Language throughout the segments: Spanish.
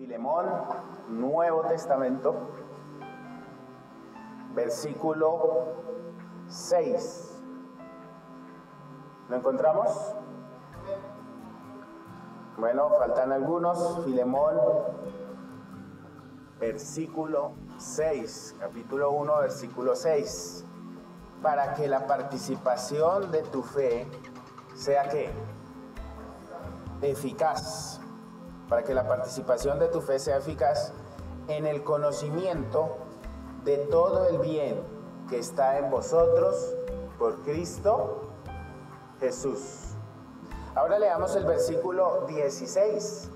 Filemón, Nuevo Testamento, versículo 6. ¿Lo encontramos? Bueno, faltan algunos. Filemón, versículo 6, capítulo 1, versículo 6. Para que la participación de tu fe sea ¿qué? Eficaz. Para que la participación de tu fe sea eficaz en el conocimiento de todo el bien que está en vosotros por Cristo Jesús. Ahora leamos el versículo 16.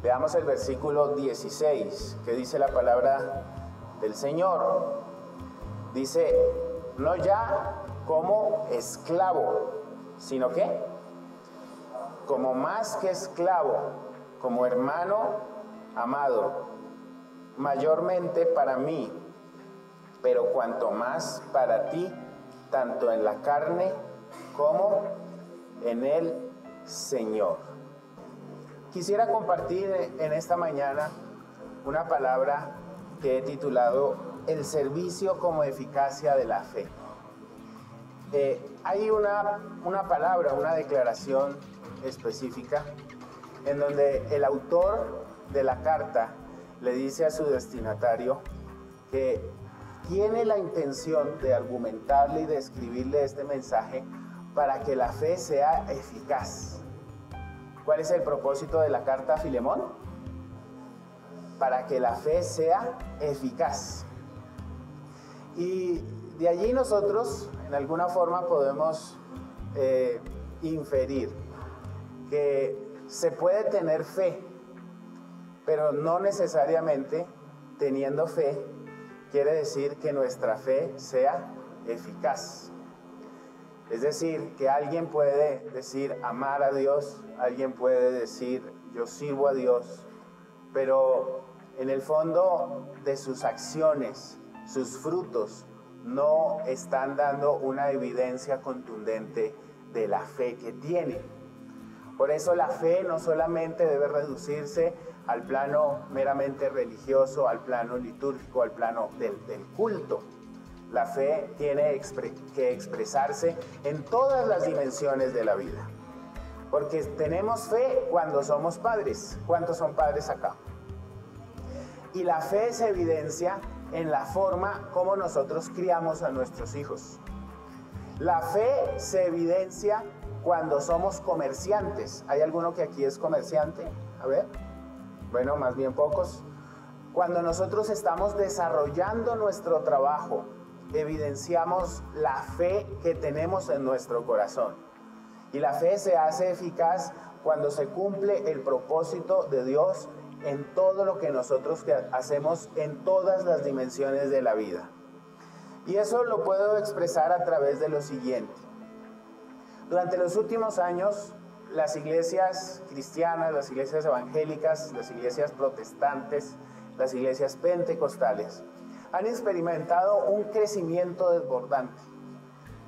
Veamos el versículo 16, que dice la palabra del Señor. Dice, no ya como esclavo, sino que como más que esclavo, como hermano amado, mayormente para mí, pero cuanto más para ti, tanto en la carne como en el Señor. Quisiera compartir en esta mañana una palabra que he titulado El servicio como eficacia de la fe. Hay una palabra, una declaración específica en donde el autor de la carta le dice a su destinatario que tiene la intención de argumentarle y de escribirle este mensaje para que la fe sea eficaz. ¿Cuál es el propósito de la carta a Filemón? Para que la fe sea eficaz. Y de allí nosotros, en alguna forma, podemos inferir que se puede tener fe, pero no necesariamente teniendo fe quiere decir que nuestra fe sea eficaz. Es decir, que alguien puede decir amar a Dios, alguien puede decir yo sirvo a Dios, pero en el fondo de sus acciones, sus frutos, no están dando una evidencia contundente de la fe que tiene. Por eso la fe no solamente debe reducirse al plano meramente religioso, al plano litúrgico, al plano del culto. La fe tiene que expresarse en todas las dimensiones de la vida. Porque tenemos fe cuando somos padres. ¿Cuántos son padres acá? Y la fe se evidencia en la forma como nosotros criamos a nuestros hijos. La fe se evidencia cuando somos comerciantes. ¿Hay alguno que aquí es comerciante? A ver. Bueno, más bien pocos. Cuando nosotros estamos desarrollando nuestro trabajo, evidenciamos la fe que tenemos en nuestro corazón. Y la fe se hace eficaz cuando se cumple el propósito de Dios en todo lo que nosotros hacemos en todas las dimensiones de la vida. Y eso lo puedo expresar a través de lo siguiente. Durante los últimos años, las iglesias cristianas, las iglesias evangélicas, las iglesias protestantes, las iglesias pentecostales, han experimentado un crecimiento desbordante.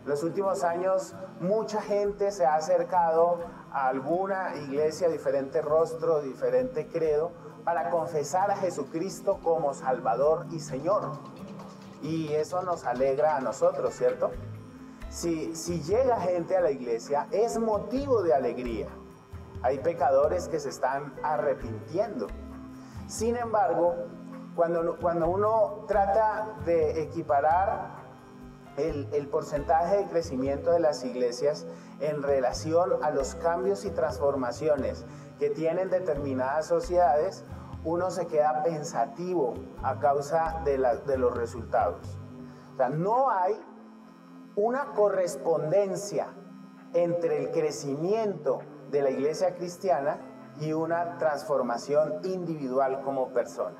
En los últimos años, mucha gente se ha acercado a alguna iglesia, diferente rostro, diferente credo, para confesar a Jesucristo como Salvador y Señor. Y eso nos alegra a nosotros, ¿cierto? Si llega gente a la iglesia, es motivo de alegría. Hay pecadores que se están arrepintiendo. Sin embargo, cuando uno trata de equiparar el porcentaje de crecimiento de las iglesias en relación a los cambios y transformaciones que tienen determinadas sociedades, uno se queda pensativo a causa de los resultados. O sea, no hay una correspondencia entre el crecimiento de la iglesia cristiana y una transformación individual como persona.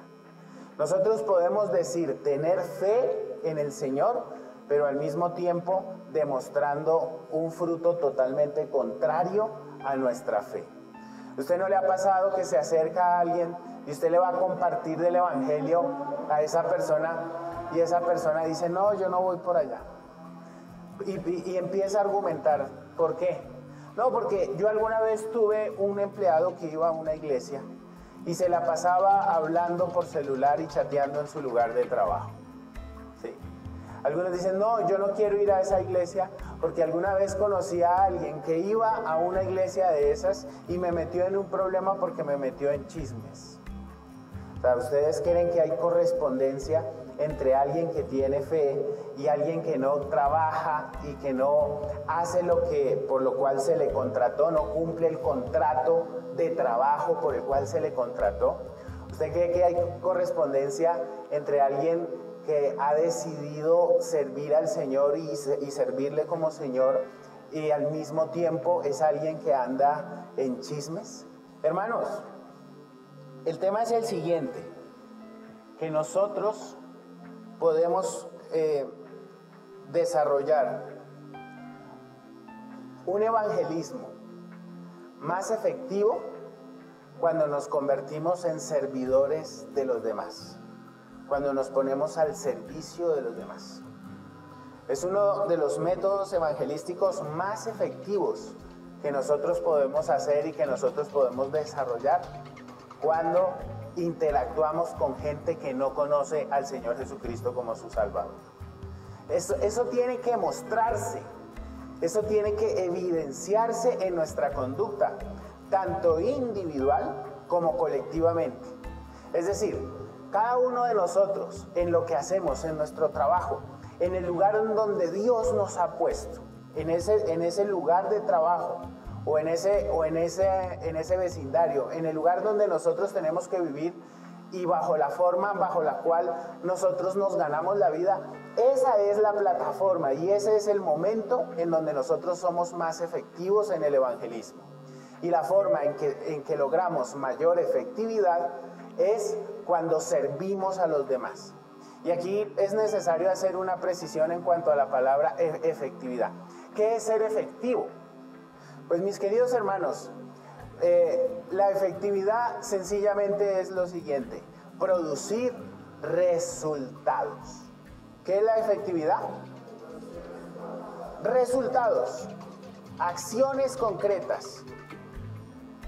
Nosotros podemos decir tener fe en el Señor, pero al mismo tiempo demostrando un fruto totalmente contrario a nuestra fe. ¿Usted no le ha pasado que se acerca a alguien y usted le va a compartir del evangelio a esa persona y esa persona dice, no, yo no voy por allá? Y empieza a argumentar, ¿por qué? No, porque yo alguna vez tuve un empleado que iba a una iglesia y se la pasaba hablando por celular y chateando en su lugar de trabajo. ¿Sí? Algunos dicen, no, yo no quiero ir a esa iglesia porque alguna vez conocí a alguien que iba a una iglesia de esas y me metió en un problema porque me metió en chismes. O sea, ¿ustedes creen que hay correspondencia entre alguien que tiene fe y alguien que no trabaja y que no hace por lo cual se le contrató, no cumple el contrato de trabajo por el cual se le contrató? ¿Usted cree que hay correspondencia entre alguien que ha decidido servir al Señor y servirle como Señor y al mismo tiempo es alguien que anda en chismes? Hermanos, el tema es el siguiente, que nosotros podemos desarrollar un evangelismo más efectivo cuando nos convertimos en servidores de los demás, cuando nos ponemos al servicio de los demás. Es uno de los métodos evangelísticos más efectivos que nosotros podemos hacer y que nosotros podemos desarrollar cuando interactuamos con gente que no conoce al Señor Jesucristo como su Salvador. Eso tiene que mostrarse, eso tiene que evidenciarse en nuestra conducta, tanto individual como colectivamente. Es decir, cada uno de nosotros, en lo que hacemos, en nuestro trabajo, en el lugar en donde Dios nos ha puesto, en ese lugar de trabajo, o en ese vecindario, en el lugar donde nosotros tenemos que vivir y bajo la forma bajo la cual nosotros nos ganamos la vida, esa es la plataforma y ese es el momento en donde nosotros somos más efectivos en el evangelismo. Y la forma en que logramos mayor efectividad es cuando servimos a los demás. Y aquí es necesario hacer una precisión en cuanto a la palabra efectividad. ¿Qué es ser efectivo? Pues mis queridos hermanos, la efectividad sencillamente es lo siguiente: producir resultados. ¿Qué es la efectividad? Resultados, acciones concretas,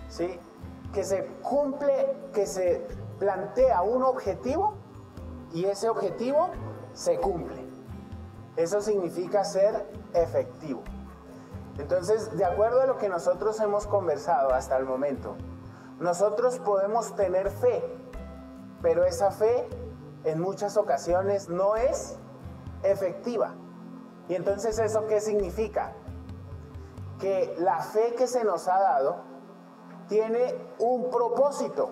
¿sí? Que se cumple, que se plantea un objetivo y ese objetivo se cumple. Eso significa ser efectivo. Entonces, de acuerdo a lo que nosotros hemos conversado hasta el momento, nosotros podemos tener fe, pero esa fe en muchas ocasiones no es efectiva. Y entonces, ¿eso qué significa? Que la fe que se nos ha dado tiene un propósito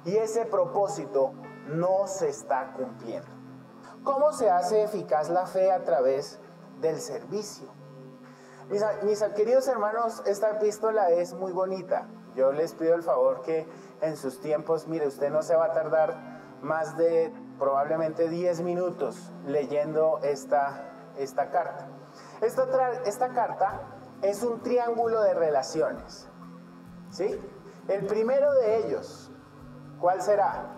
y ese propósito no se está cumpliendo. ¿Cómo se hace eficaz la fe? A través del servicio. Mis queridos hermanos, esta epístola es muy bonita. Yo les pido el favor que en sus tiempos, mire, usted no se va a tardar más de probablemente 10 minutos leyendo esta carta. Esta carta es un triángulo de relaciones, ¿sí? El primero de ellos, ¿cuál será?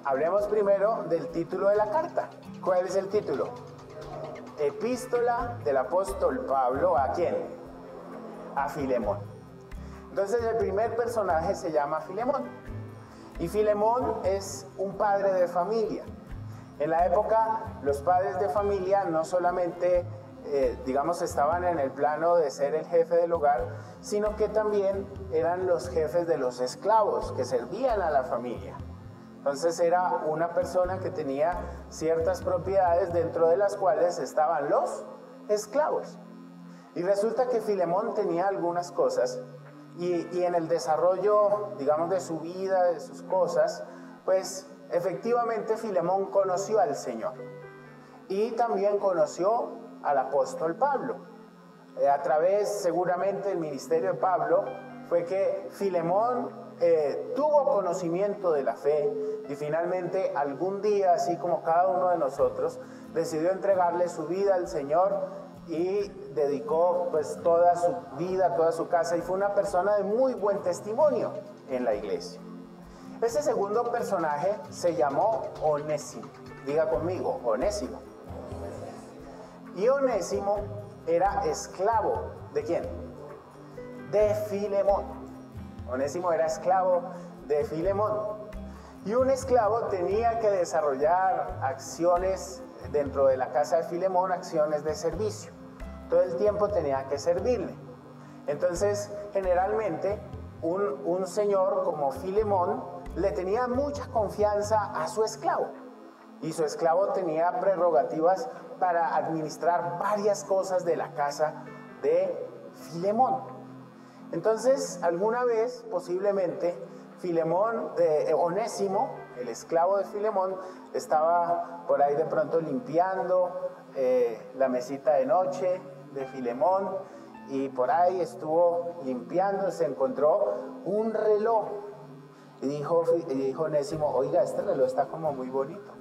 Hablemos primero del título de la carta. ¿Cuál es el título? Epístola del apóstol Pablo, ¿a quién? A Filemón. Entonces el primer personaje se llama Filemón. Y Filemón es un padre de familia. En la época, los padres de familia no solamente, estaban en el plano de ser el jefe del hogar, sino que también eran los jefes de los esclavos que servían a la familia. Entonces era una persona que tenía ciertas propiedades dentro de las cuales estaban los esclavos. Y resulta que Filemón tenía algunas cosas y en el desarrollo, digamos, de su vida, de sus cosas, pues efectivamente Filemón conoció al Señor y también conoció al apóstol Pablo. A través, seguramente, del ministerio de Pablo fue que Filemón tuvo conocimiento de la fe y finalmente algún día, así como cada uno de nosotros, decidió entregarle su vida al Señor y dedicó pues toda su vida, toda su casa, y fue una persona de muy buen testimonio en la iglesia. Ese segundo personaje se llamó Onésimo. Diga conmigo, Onésimo. Y Onésimo era esclavo, ¿de quién? De Filemón. Onésimo era esclavo de Filemón. Y un esclavo tenía que desarrollar acciones dentro de la casa de Filemón, acciones de servicio. Todo el tiempo tenía que servirle. Entonces, generalmente, un señor como Filemón le tenía mucha confianza a su esclavo. Y su esclavo tenía prerrogativas para administrar varias cosas de la casa de Filemón. Entonces, alguna vez, posiblemente, Onésimo, el esclavo de Filemón, estaba por ahí de pronto limpiando la mesita de noche de Filemón, y por ahí estuvo limpiando, se encontró un reloj y dijo Onésimo: oiga, este reloj está como muy bonito,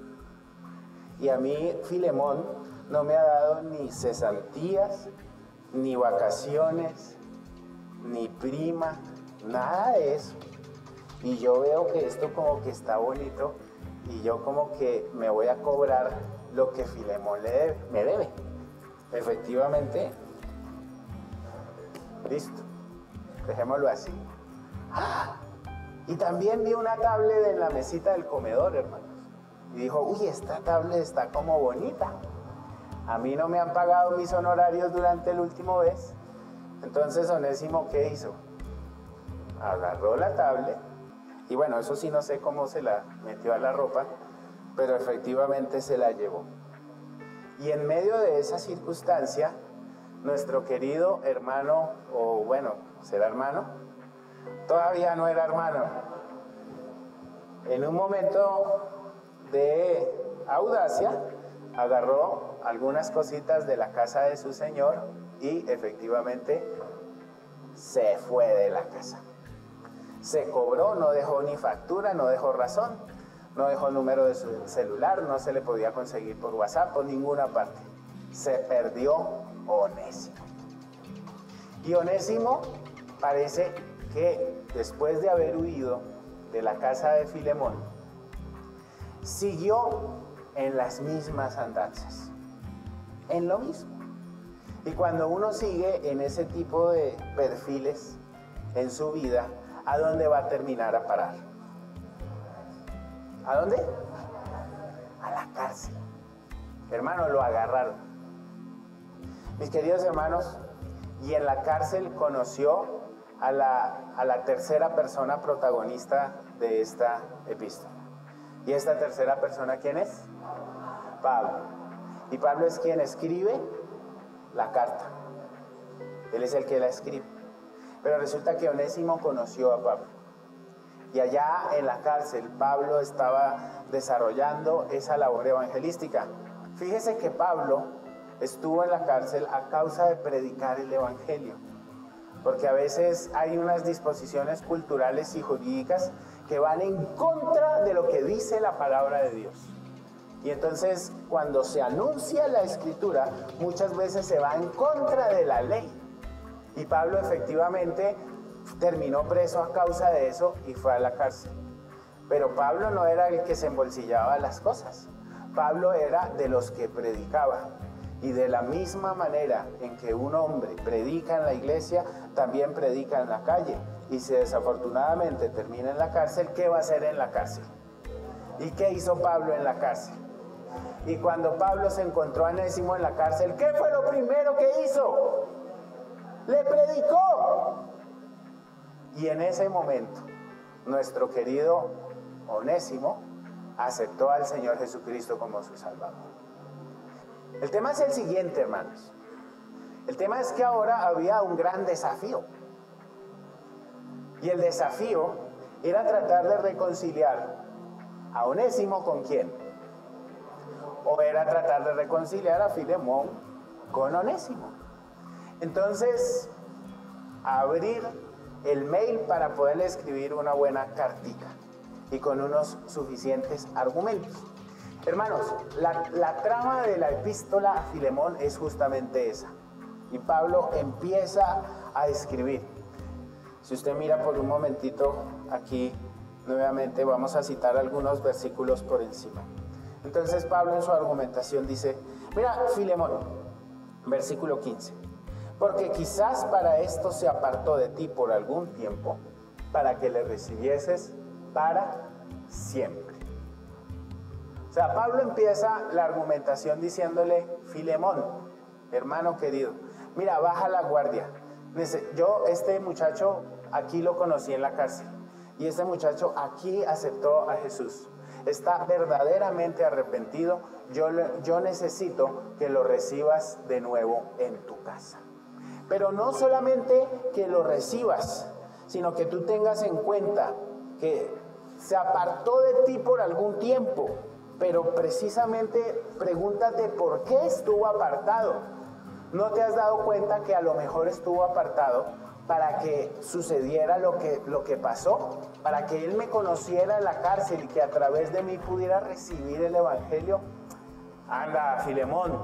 y a mí Filemón no me ha dado ni cesantías, ni vacaciones, ni prima, nada de eso, y yo veo que esto como que está bonito, y yo como que me voy a cobrar lo que Filemón me debe. Efectivamente, listo, dejémoslo así. Y también vi una tablet en la mesita del comedor, hermanos, y dijo: uy, esta tablet está como bonita, a mí no me han pagado mis honorarios durante el último mes. Entonces Onésimo, ¿qué hizo? Agarró la tablet, y bueno, eso sí no sé cómo se la metió a la ropa, pero efectivamente se la llevó. Y en medio de esa circunstancia, nuestro querido hermano, o bueno, ¿será hermano? Todavía no era hermano. En un momento de audacia, agarró algunas cositas de la casa de su señor y efectivamente se fue de la casa. Se cobró, no dejó ni factura, no dejó razón, no dejó número de su celular, no se le podía conseguir por WhatsApp, por ninguna parte. Se perdió Onésimo. Y Onésimo parece que después de haber huido de la casa de Filemón, siguió en las mismas andanzas, en lo mismo. Y cuando uno sigue en ese tipo de perfiles en su vida, ¿a dónde va a terminar a parar? ¿A dónde? A la cárcel. Hermano, lo agarraron. Mis queridos hermanos, y en la cárcel conoció a la tercera persona protagonista de esta epístola. ¿Y esta tercera persona quién es? Pablo. Y Pablo es quien escribe la carta. Él es el que la escribe. Pero resulta que Onésimo conoció a Pablo. Y allá en la cárcel, Pablo estaba desarrollando esa labor evangelística. Fíjese que Pablo estuvo en la cárcel a causa de predicar el evangelio. Porque a veces hay unas disposiciones culturales y jurídicas que van en contra de lo que dice la palabra de Dios. Y entonces, cuando se anuncia la escritura, muchas veces se va en contra de la ley. Y Pablo efectivamente terminó preso a causa de eso y fue a la cárcel. Pero Pablo no era el que se embolsillaba las cosas. Pablo era de los que predicaba. Y de la misma manera en que un hombre predica en la iglesia, también predica en la calle. Y si desafortunadamente termina en la cárcel, ¿qué va a hacer en la cárcel? ¿Y qué hizo Pablo en la cárcel? Y cuando Pablo se encontró a Onésimo en la cárcel, ¿qué fue lo primero que hizo? ¡Le predicó! Y en ese momento, nuestro querido Onésimo aceptó al Señor Jesucristo como su Salvador. El tema es el siguiente, hermanos. El tema es que ahora había un gran desafío. Y el desafío era tratar de reconciliar a Onésimo ¿con quién? O era tratar de reconciliar a Filemón con Onésimo. Entonces, abrir el mail para poderle escribir una buena cartica y con unos suficientes argumentos. Hermanos, la trama de la epístola a Filemón es justamente esa. Y Pablo empieza a escribir. Si usted mira por un momentito aquí, nuevamente vamos a citar algunos versículos por encima. Entonces Pablo en su argumentación dice: mira, Filemón, versículo 15, porque quizás para esto se apartó de ti por algún tiempo, para que le recibieses para siempre. O sea, Pablo empieza la argumentación diciéndole: Filemón, hermano querido, mira, baja la guardia. Yo, este muchacho, aquí lo conocí en la cárcel. Y este muchacho aquí aceptó a Jesús. Está verdaderamente arrepentido. Yo necesito que lo recibas de nuevo en tu casa. Pero no solamente que lo recibas, sino que tú tengas en cuenta que se apartó de ti por algún tiempo. Pero precisamente pregúntate por qué estuvo apartado. ¿No te has dado cuenta que a lo mejor estuvo apartado para que sucediera lo que pasó? Para que él me conociera en la cárcel y que a través de mí pudiera recibir el evangelio. Anda, Filemón,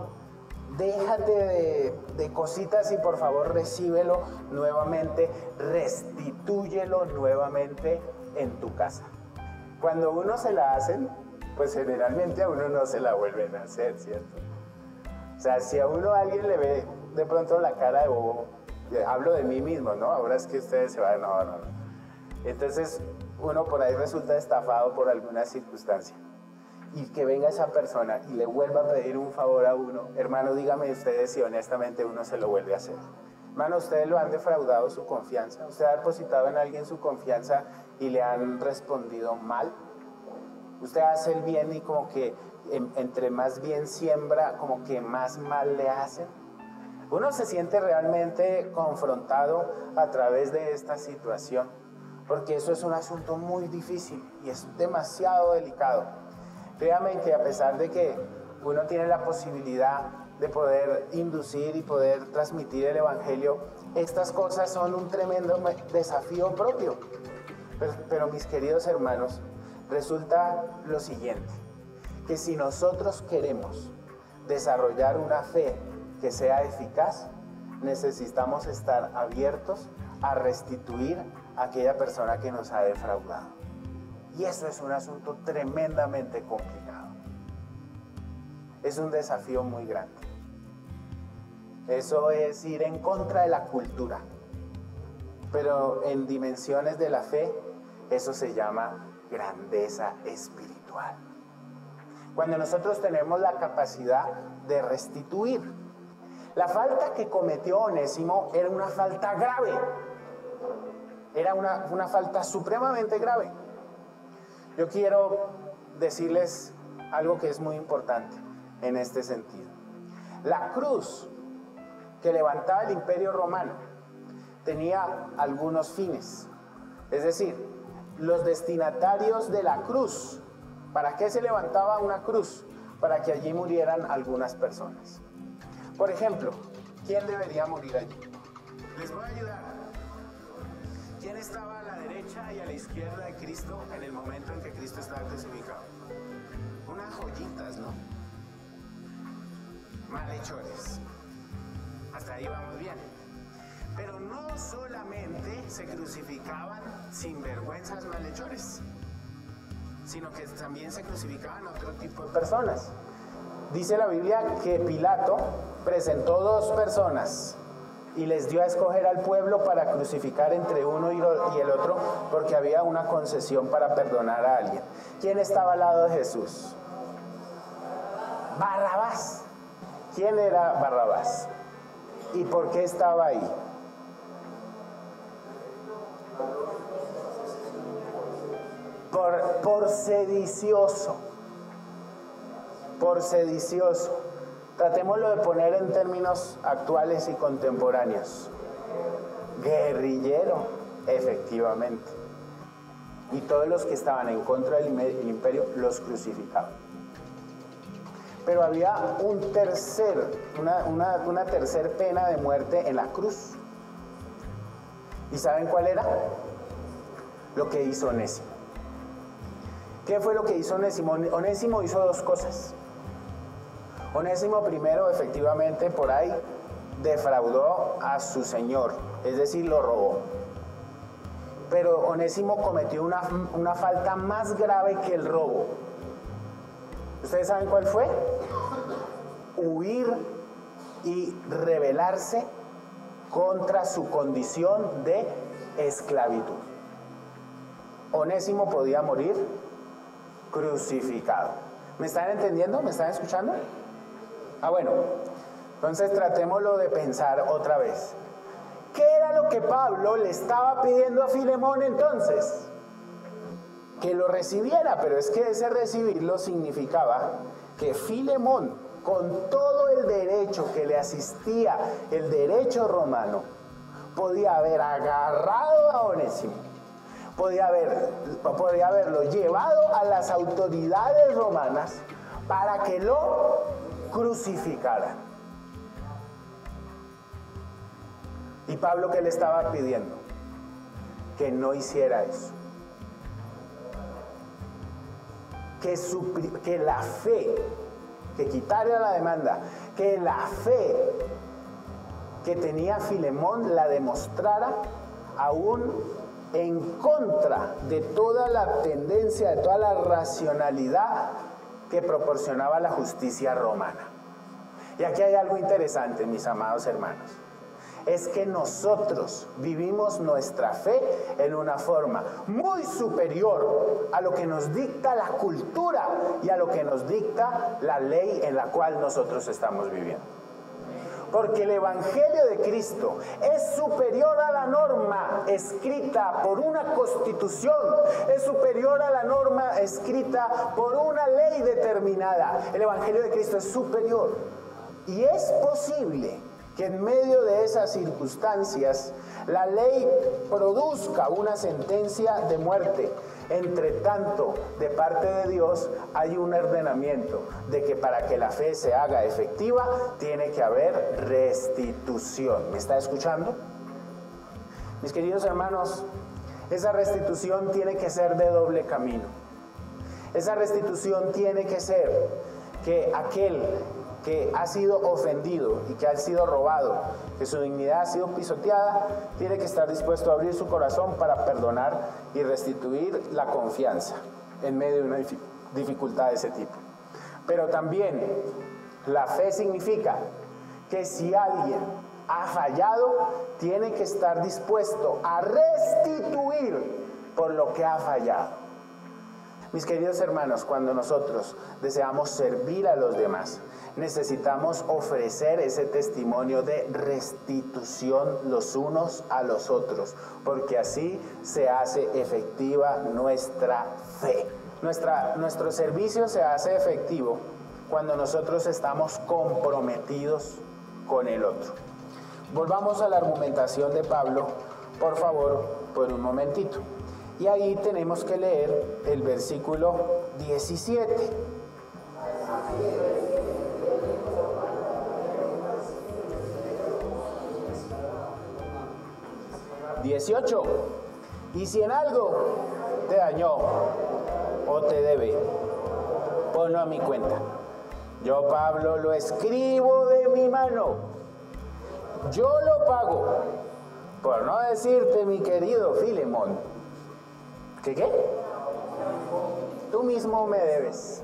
déjate de cositas y por favor recíbelo nuevamente, restitúyelo nuevamente en tu casa. Cuando uno se la hacen, pues generalmente a uno no se la vuelven a hacer, ¿cierto? O sea, si a uno alguien le ve de pronto la cara de bobo, hablo de mí mismo, ¿no? Ahora es que ustedes se van, no. Entonces, uno por ahí resulta estafado por alguna circunstancia. Y que venga esa persona y le vuelva a pedir un favor a uno. Hermano, dígame ustedes si honestamente uno se lo vuelve a hacer. Hermano, ¿ustedes lo han defraudado su confianza? ¿Usted ha depositado en alguien su confianza y le han respondido mal? Usted hace el bien y como que entre más bien siembra, como que más mal le hacen. Uno se siente realmente confrontado a través de esta situación, porque eso es un asunto muy difícil y es demasiado delicado. Créame que a pesar de que uno tiene la posibilidad de poder inducir y poder transmitir el evangelio, estas cosas son un tremendo desafío propio. Pero mis queridos hermanos, resulta lo siguiente, que si nosotros queremos desarrollar una fe que sea eficaz, necesitamos estar abiertos a restituir a aquella persona que nos ha defraudado. Y eso es un asunto tremendamente complicado. Es un desafío muy grande. Eso es ir en contra de la cultura. Pero en dimensiones de la fe, eso se llama grandeza espiritual. Cuando nosotros tenemos la capacidad de restituir. La falta que cometió Onésimo era una falta grave. Era una falta supremamente grave. Yo quiero decirles algo que es muy importante en este sentido. La cruz que levantaba el Imperio Romano tenía algunos fines. Es decir, los destinatarios de la cruz. ¿Para qué se levantaba una cruz? Para que allí murieran algunas personas. Por ejemplo, ¿quién debería morir allí? Les voy a ayudar. ¿Quién estaba a la derecha y a la izquierda de Cristo en el momento en que Cristo estaba crucificado? Unas joyitas, ¿no? Malhechores. Hasta ahí vamos bien. Pero no solamente se crucificaban sinvergüenzas malhechores, sino que también se crucificaban otro tipo de personas. Dice la Biblia que Pilato presentó 2 personas y les dio a escoger al pueblo para crucificar entre uno y el otro, porque había una concesión para perdonar a alguien. ¿Quién estaba al lado de Jesús? Barrabás. ¿Quién era Barrabás? ¿Y por qué estaba ahí? Por sedicioso. Por sedicioso. Tratémoslo de poner en términos actuales y contemporáneos. Guerrillero, efectivamente. Y todos los que estaban en contra del imperio los crucificaban. Pero había una tercer pena de muerte en la cruz. ¿Y saben cuál era? Lo que hizo Onésimo. ¿Qué fue lo que hizo Onésimo? Onésimo hizo 2 cosas. Onésimo primero, efectivamente, por ahí defraudó a su señor, es decir, lo robó. Pero Onésimo cometió una falta más grave que el robo. ¿Ustedes saben cuál fue? Huir y rebelarse contra su condición de esclavitud. Onésimo podía morir crucificado. ¿Me están entendiendo? ¿Me están escuchando? Bueno, entonces tratémoslo de pensar otra vez. ¿Qué era lo que Pablo le estaba pidiendo a Filemón entonces? Que lo recibiera, pero es que ese recibirlo significaba que Filemón, con todo el derecho que le asistía, el derecho romano, podía haber agarrado a Onésimo, podía haberlo llevado a las autoridades romanas para que lo crucificaran. ¿Y Pablo qué le estaba pidiendo? Que no hiciera eso. Que la fe, que quitara la demanda, que la fe que tenía Filemón la demostrara aún en contra de toda la tendencia, de toda la racionalidad que proporcionaba la justicia romana. Y aquí hay algo interesante, mis amados hermanos. Es que nosotros vivimos nuestra fe en una forma muy superior a lo que nos dicta la cultura y a lo que nos dicta la ley en la cual nosotros estamos viviendo. Porque el Evangelio de Cristo es superior a la norma escrita por una constitución, es superior a la norma escrita por una ley determinada. El Evangelio de Cristo es superior. Y es posible que en medio de esas circunstancias la ley produzca una sentencia de muerte. Entre tanto, de parte de Dios hay un ordenamiento de que para que la fe se haga efectiva tiene que haber restitución. ¿Me está escuchando? Mis queridos hermanos, esa restitución tiene que ser de doble camino. Esa restitución tiene que ser que aquel que ha sido ofendido y que ha sido robado, que su dignidad ha sido pisoteada, tiene que estar dispuesto a abrir su corazón para perdonar y restituir la confianza en medio de una dificultad de ese tipo. Pero también la fe significa que si alguien ha fallado, tiene que estar dispuesto a restituir por lo que ha fallado. Mis queridos hermanos, cuando nosotros deseamos servir a los demás, necesitamos ofrecer ese testimonio de restitución los unos a los otros, porque así se hace efectiva nuestra fe. Nuestro servicio se hace efectivo cuando nosotros estamos comprometidos con el otro. Volvamos a la argumentación de Pablo, por favor, por un momentito. Y ahí tenemos que leer el versículo 17. 18. Y si en algo te dañó o te debe, ponlo a mi cuenta. Yo, Pablo, lo escribo de mi mano. Yo lo pago. Por no decirte, mi querido Filemón, ¿qué? Tú mismo me debes.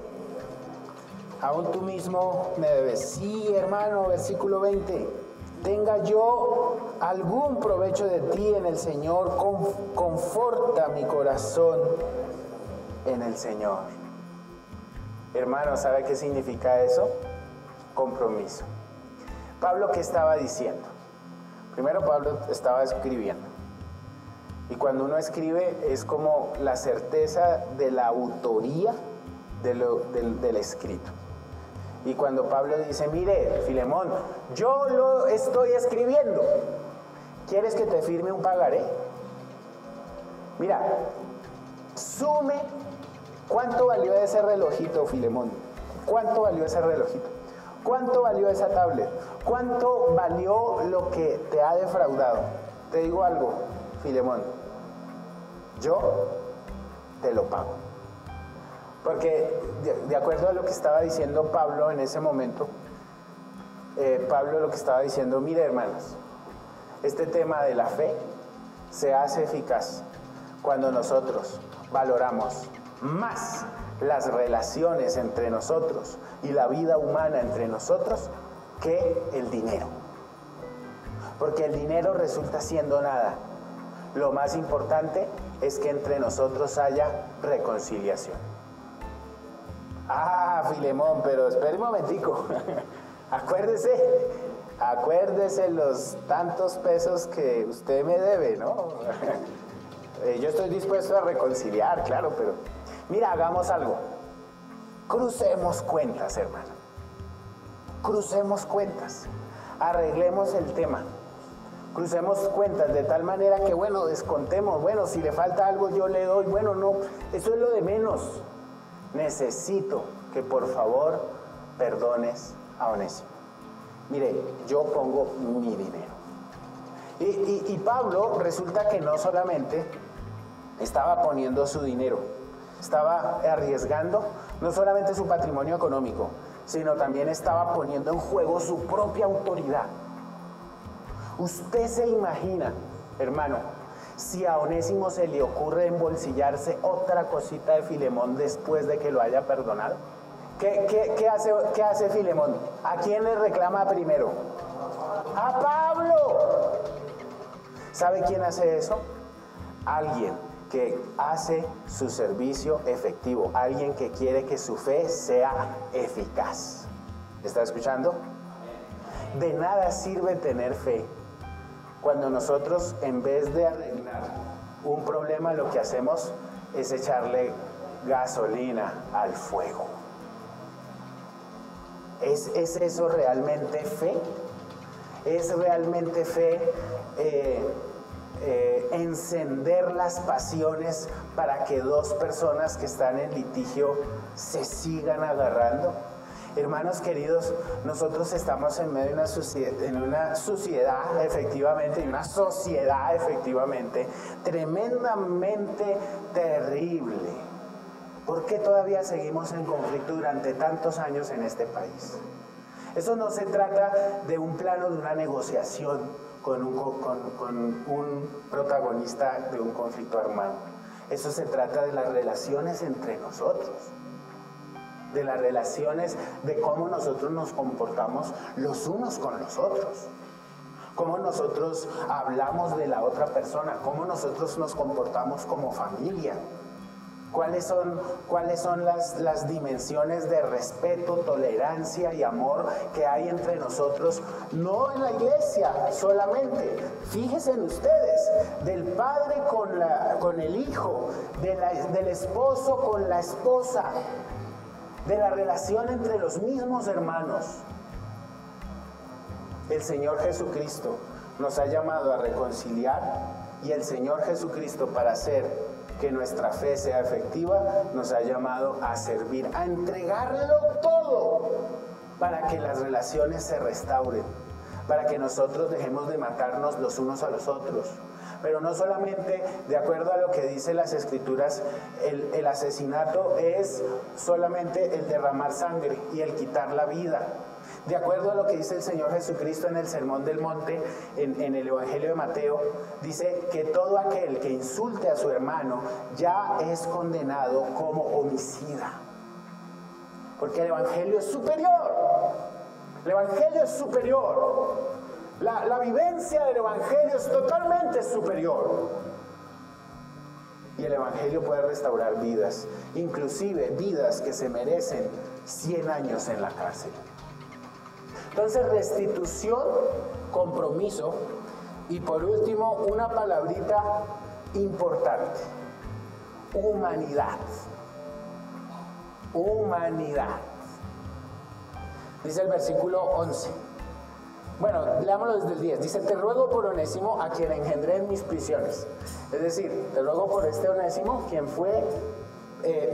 Aún tú mismo me debes. Sí, hermano, versículo 20. Tenga yo algún provecho de ti en el Señor, conforta mi corazón en el Señor. Hermano, ¿sabe qué significa eso? Compromiso. Pablo, ¿qué estaba diciendo? Primero, Pablo estaba escribiendo. Y cuando uno escribe es como la certeza de la autoría del escrito. Y cuando Pablo dice, mire, Filemón, yo lo estoy escribiendo, ¿quieres que te firme un pagaré? Mira, sume cuánto valió ese relojito, Filemón. ¿Cuánto valió ese relojito? ¿Cuánto valió esa tablet? ¿Cuánto valió lo que te ha defraudado? Te digo algo, Filemón, yo te lo pago. Porque de acuerdo a lo que estaba diciendo Pablo en ese momento, Pablo lo que estaba diciendo, mire hermanos, este tema de la fe se hace eficaz cuando nosotros valoramos más las relaciones entre nosotros y la vida humana entre nosotros que el dinero. Porque el dinero resulta siendo nada. lo más importante es que entre nosotros haya reconciliación. Ah, Filemón, pero espere un momentico. Acuérdese los tantos pesos que usted me debe, ¿no? Yo estoy dispuesto a reconciliar, claro, pero mira, hagamos algo. Crucemos cuentas, hermano. Crucemos cuentas. Arreglemos el tema. Crucemos cuentas de tal manera que, bueno, descontemos. Bueno, si le falta algo yo le doy. Bueno, no, eso es lo de menos. Necesito que por favor perdones a Onésimo. Mire, yo pongo mi dinero. Y Pablo resulta que no solamente estaba poniendo su dinero, estaba arriesgando no solamente su patrimonio económico, sino también estaba poniendo en juego su propia autoridad. Usted se imagina, hermano, si a Onésimo se le ocurre embolsillarse otra cosita de Filemón después de que lo haya perdonado. ¿Qué hace Filemón? ¿A quién le reclama primero? ¡A Pablo! ¿Sabe quién hace eso? Alguien que hace su servicio efectivo, alguien que quiere que su fe sea eficaz. ¿Está escuchando? De nada sirve tener fe cuando nosotros, en vez de arreglar un problema, lo que hacemos es echarle gasolina al fuego. ¿Es eso realmente fe? ¿Es realmente fe encender las pasiones para que dos personas que están en litigio se sigan agarrando? Hermanos queridos, nosotros estamos en medio de una sociedad efectivamente tremendamente terrible. ¿Por qué todavía seguimos en conflicto durante tantos años en este país? Eso no se trata de un plano de una negociación con un protagonista de un conflicto armado. Eso se trata de las relaciones entre nosotros, de las relaciones, de cómo nosotros nos comportamos los unos con los otros, cómo nosotros hablamos de la otra persona, cómo nosotros nos comportamos como familia. ¿Cuáles son las dimensiones de respeto, tolerancia y amor que hay entre nosotros? No en la iglesia solamente. Fíjense en ustedes, del padre con el hijo, del esposo con la esposa, de la relación entre los mismos hermanos. El Señor Jesucristo nos ha llamado a reconciliar, y el Señor Jesucristo, para hacer que nuestra fe sea efectiva, nos ha llamado a servir, a entregarlo todo para que las relaciones se restauren, para que nosotros dejemos de matarnos los unos a los otros. Pero no solamente, de acuerdo a lo que dicen las Escrituras, el asesinato es solamente el derramar sangre y el quitar la vida. De acuerdo a lo que dice el Señor Jesucristo en el Sermón del Monte, en el Evangelio de Mateo, dice que todo aquel que insulte a su hermano ya es condenado como homicida. Porque el Evangelio es superior. El Evangelio es superior. La vivencia del Evangelio es totalmente superior. Y el Evangelio puede restaurar vidas, inclusive vidas que se merecen 100 años en la cárcel. Entonces, restitución, compromiso, y por último, una palabrita importante: humanidad. Humanidad. Dice el versículo 11. Bueno, leámoslo desde el 10. Dice: te ruego por Onésimo, a quien engendré en mis prisiones. Es decir, te ruego por este Onésimo, quien fue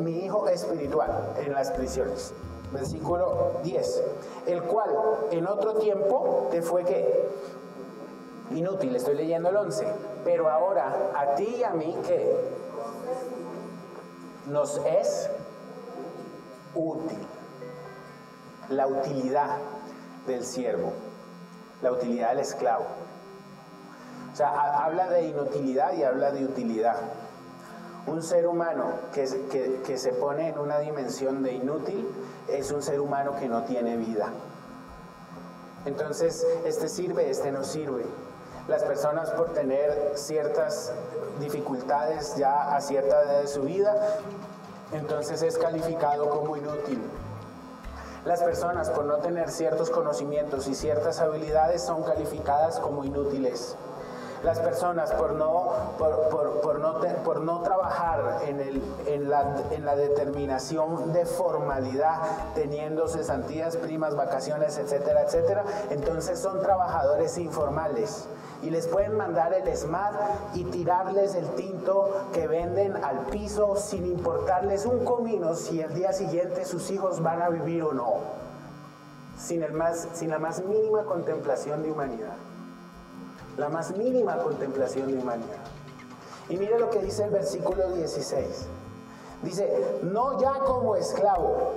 mi hijo espiritual en las prisiones. Versículo 10. El cual en otro tiempo te fue ¿qué? Inútil. Estoy leyendo el 11. Pero ahora a ti y a mí ¿qué? Nos es útil. La utilidad del siervo, la utilidad del esclavo. O sea, habla de inutilidad y habla de utilidad. Un ser humano que se pone en una dimensión de inútil es un ser humano que no tiene vida. Entonces, este sirve, este no sirve. Las personas por tener ciertas dificultades ya a cierta edad de su vida, entonces es calificado como inútil. Las personas por no tener ciertos conocimientos y ciertas habilidades son calificadas como inútiles. Las personas por no trabajar en la determinación de formalidad, teniendo cesantías, primas, vacaciones, etcétera, etcétera, entonces son trabajadores informales. Y les pueden mandar el SMAT y tirarles el tinto que venden al piso sin importarles un comino si el día siguiente sus hijos van a vivir o no. Sin la más mínima contemplación de humanidad. La más mínima contemplación de humanidad. Y mire lo que dice el versículo 16. Dice, no ya como esclavo,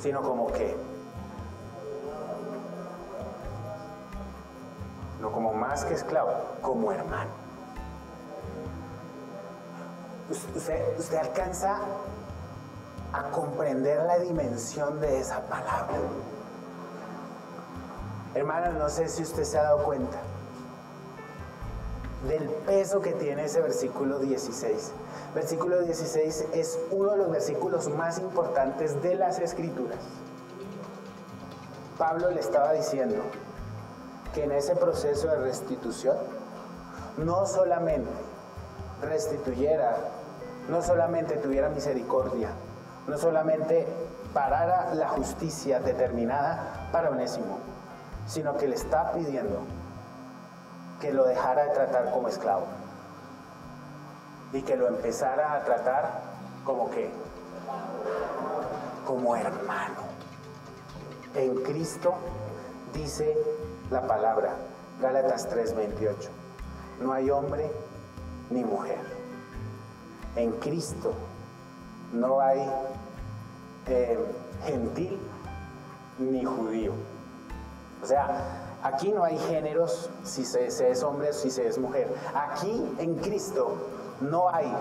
sino como ¿qué? No como más que esclavo, como hermano. Usted alcanza a comprender la dimensión de esa palabra. Hermanos, no sé si usted se ha dado cuenta del peso que tiene ese versículo 16. Versículo 16 es uno de los versículos más importantes de las Escrituras. Pablo le estaba diciendo que en ese proceso de restitución no solamente restituyera, no solamente tuviera misericordia, no solamente parara la justicia determinada para Onésimo, sino que le está pidiendo que lo dejara de tratar como esclavo y que lo empezara a tratar como ¿qué? Como hermano. En Cristo dice la palabra, Gálatas 3:28, no hay hombre ni mujer. En Cristo no hay gentil ni judío. O sea, aquí no hay géneros, si se es hombre o si se es mujer. Aquí en Cristo no hay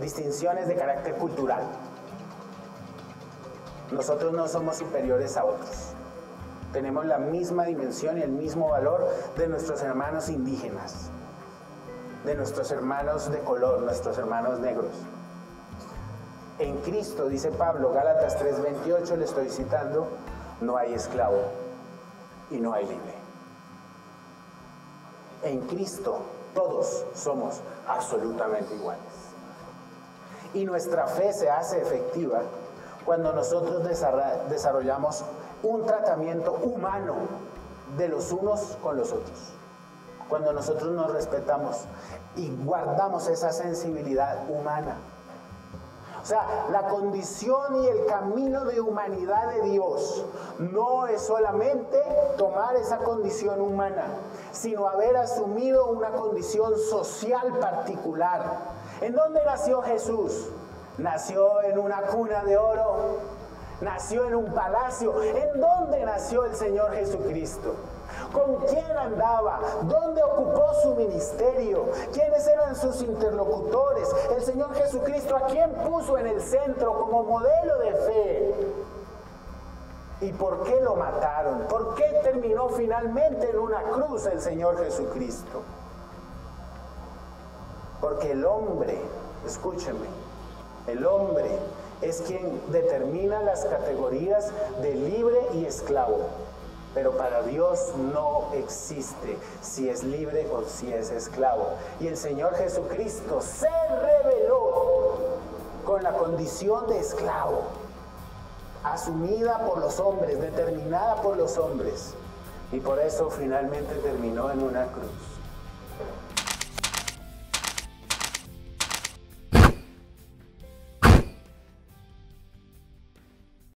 distinciones de carácter cultural. Nosotros no somos superiores a otros. Tenemos la misma dimensión y el mismo valor de nuestros hermanos indígenas, de nuestros hermanos de color, nuestros hermanos negros. En Cristo, dice Pablo, Gálatas 3:28, le estoy citando, no hay esclavo y no hay libre. En Cristo todos somos absolutamente iguales. Y nuestra fe se hace efectiva cuando nosotros desarrollamos un tratamiento humano de los unos con los otros. Cuando nosotros nos respetamos y guardamos esa sensibilidad humana. O sea, la condición y el camino de humanidad de Dios no es solamente tomar esa condición humana, sino haber asumido una condición social particular. ¿En dónde nació Jesús? Nació en una cuna de oro, nació en un palacio. ¿En dónde nació el Señor Jesucristo? ¿Con quién andaba? ¿Dónde ocupó su ministerio? ¿Quiénes eran sus interlocutores? El Señor Jesucristo, ¿a quién puso en el centro como modelo de fe? ¿Y por qué lo mataron? ¿Por qué terminó finalmente en una cruz el Señor Jesucristo? Porque el hombre, escúchenme, el hombre es quien determina las categorías de libre y esclavo. Pero para Dios no existe si es libre o si es esclavo. Y el Señor Jesucristo se reveló con la condición de esclavo, asumida por los hombres, determinada por los hombres. Y por eso finalmente terminó en una cruz.